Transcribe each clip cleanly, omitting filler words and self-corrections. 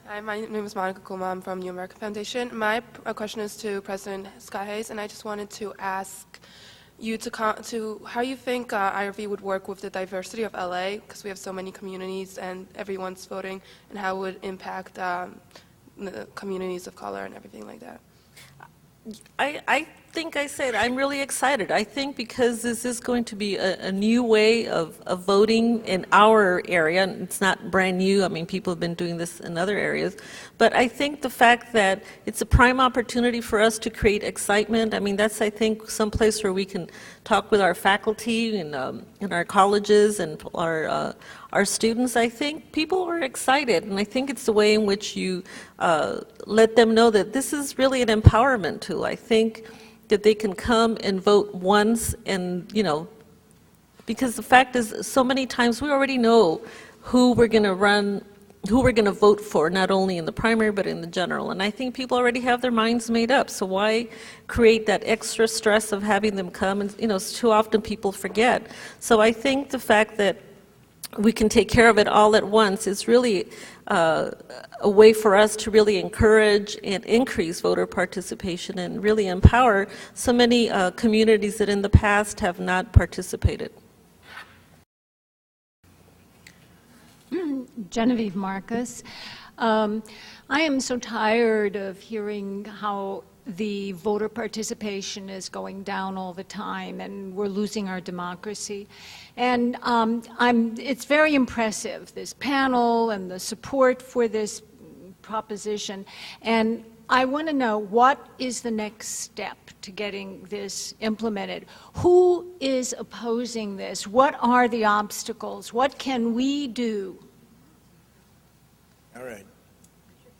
Hi, my name is Monica Kuma. I'm from New American Foundation. My question is to President Scott Hayes, and I just wanted to ask you to how you think IRV would work with the diversity of LA, because we have so many communities and everyone's voting, and how it would impact the communities of color and everything like that. I think I said I'm really excited. I think because this is going to be a new way of voting in our area, and it's not brand new. I mean, people have been doing this in other areas. But I think the fact that it's a prime opportunity for us to create excitement, I mean, that's, I think, some place where we can talk with our faculty and in our colleges and our students. I think people are excited, and I think it's the way in which you let them know that this is really an empowerment tool. I think that they can come and vote once, and, you know, because the fact is, so many times we already know who we're going to run, who we're going to vote for, not only in the primary but in the general. And I think people already have their minds made up. So why create that extra stress of having them come? And, you know, too often people forget. So I think the fact that we can take care of it all at once is really a way for us to really encourage and increase voter participation and really empower so many communities that in the past have not participated. Genevieve Marcus. I am so tired of hearing how the voter participation is going down all the time and we're losing our democracy. And it's very impressive, this panel and the support for this proposition. And I want to know, what is the next step to getting this implemented? Who is opposing this? What are the obstacles? What can we do? All right.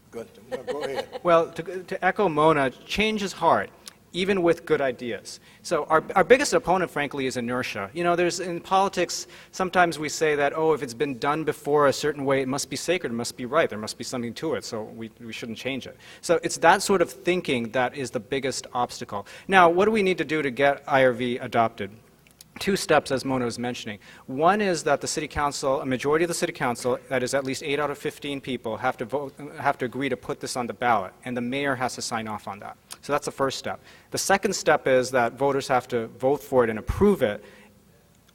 Good. No, go ahead. Well, to echo Mona, change is hard, even with good ideas. So our biggest opponent, frankly, is inertia. You know, in politics, sometimes we say that, oh, if it's been done before a certain way, it must be sacred, it must be right, there must be something to it, so we shouldn't change it. So it's that sort of thinking that is the biggest obstacle. Now, what do we need to do to get IRV adopted? Two steps, as Mona was mentioning. One is that the City Council, a majority of the City Council, that is at least 8 out of 15 people, have to agree to put this on the ballot, and the mayor has to sign off on that. So that's the first step. The second step is that voters have to vote for it and approve it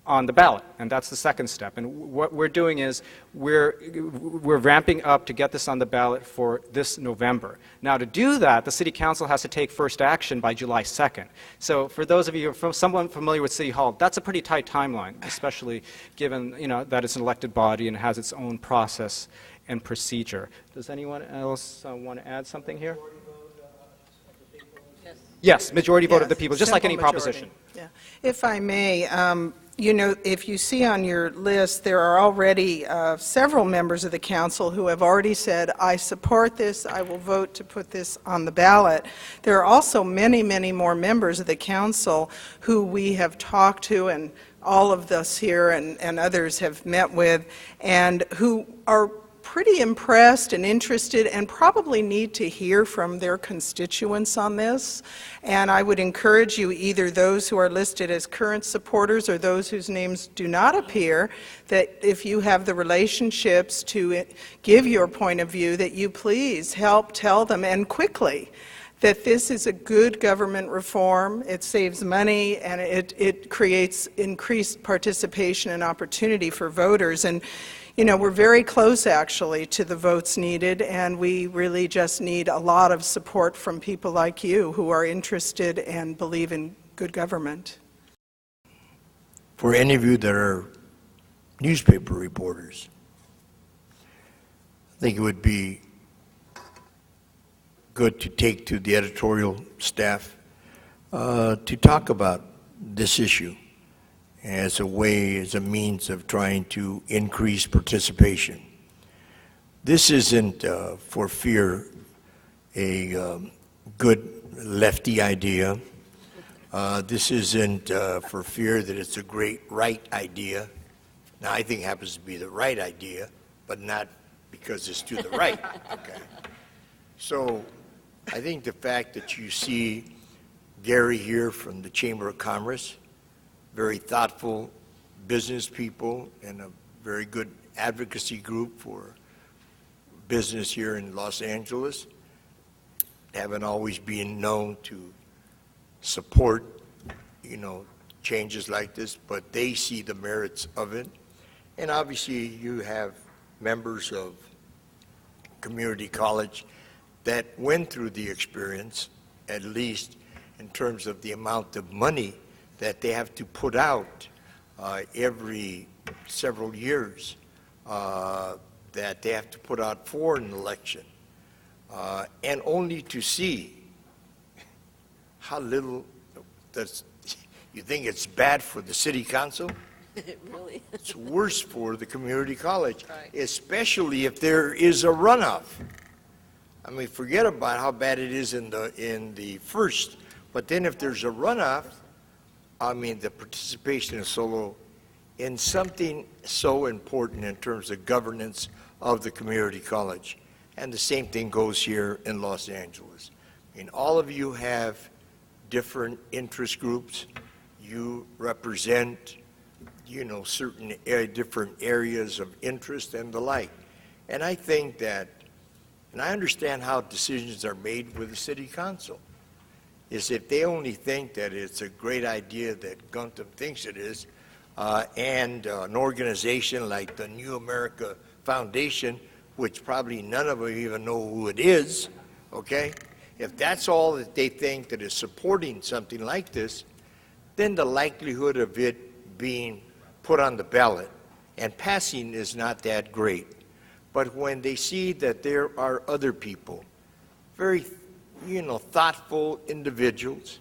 on the ballot, and that's the second step. And what we're doing is we're ramping up to get this on the ballot for this November. Now, to do that, the City Council has to take first action by July 2nd. So for those of you who are someone familiar with City Hall, that's a pretty tight timeline, especially given, you know, that it's an elected body and has its own process and procedure. Does anyone else want to add something here? Yes, majority vote of the people, just like any proposition. Yeah. If I may, you know, if you see on your list, there are already several members of the council who have already said, I support this, I will vote to put this on the ballot. There are also many, many more members of the council who we have talked to, and all of us here and others have met with, and who are pretty impressed and interested and probably need to hear from their constituents on this. And I would encourage you, either those who are listed as current supporters or those whose names do not appear, that if you have the relationships to give your point of view, that you please help tell them, and quickly, that this is a good government reform. It saves money, and it creates increased participation and opportunity for voters. And you know, we're very close, actually, to the votes needed, and we really just need a lot of support from people like you who are interested and believe in good government. For any of you that are newspaper reporters, I think it would be good to take to the editorial staff to talk about this issue as a way, as a means of trying to increase participation. This isn't for fear a good lefty idea. This isn't for fear that it's a great right idea. Now, I think it happens to be the right idea, but not because it's to the right. Okay. So I think the fact that you see Gary here from the Chamber of Commerce, very thoughtful business people and a very good advocacy group for business here in Los Angeles, haven't always been known to support, changes like this, but they see the merits of it. And obviously, you have members of community college that went through the experience, at least in terms of the amount of money that they have to put out every several years, that they have to put out for an election, and only to see how little you think it's bad for the city council. Really? It's worse for the community college, especially if there is a runoff. I mean, forget about how bad it is in the first, but then if there's a runoff, I mean, the participation is so low in something so important in terms of governance of the community college. And the same thing goes here in Los Angeles. I mean, all of you have different interest groups. You represent, certain different areas of interest and the like. And I think that, and I understand how decisions are made with the city council, is if they only think that it's a great idea that Gunther thinks it is, and an organization like the New America Foundation, which probably none of them even know who it is, okay? If that's all that they think that is supporting something like this, then the likelihood of it being put on the ballot and passing is not that great. But when they see that there are other people, very, thoughtful individuals,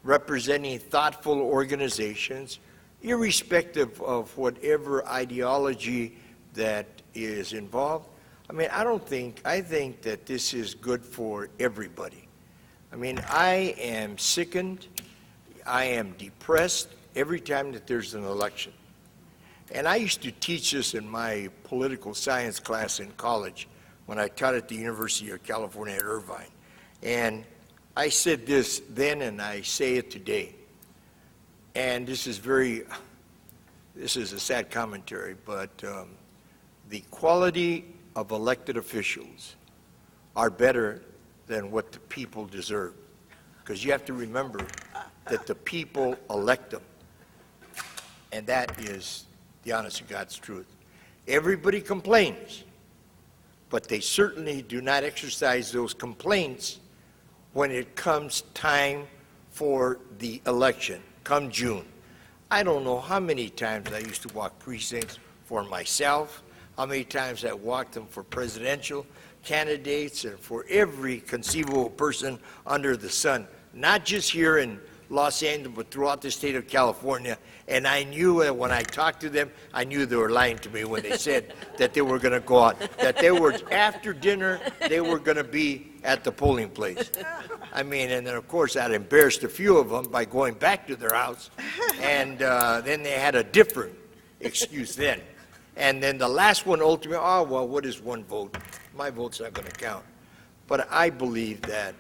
representing thoughtful organizations, irrespective of whatever ideology that is involved, I mean, I think that this is good for everybody. I mean, I am sickened, I am depressed every time that there's an election. And I used to teach this in my political science class in college when I taught at the University of California at Irvine. And I said this then and I say it today. And this is a sad commentary, but the quality of elected officials are better than what the people deserve. Because you have to remember that the people elect them. And that is the honest to God's truth. Everybody complains, but they certainly do not exercise those complaints when it comes time for the election, come June. I don't know how many times I used to walk precincts for myself, how many times I walked them for presidential candidates and for every conceivable person under the sun, not just here in Los Angeles, but throughout the state of California. And I knew that when I talked to them, I knew they were lying to me when they said that they were going to go out, that they were, after dinner, they were going to be at the polling place. I mean, and then of course I'd embarrassed a few of them by going back to their house, and then they had a different excuse then. And then the last one ultimately, oh, well, what is one vote? My vote's not going to count. But I believe that,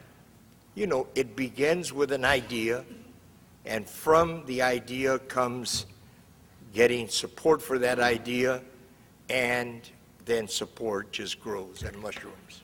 it begins with an idea, and from the idea comes getting support for that idea, and then support just grows and mushrooms.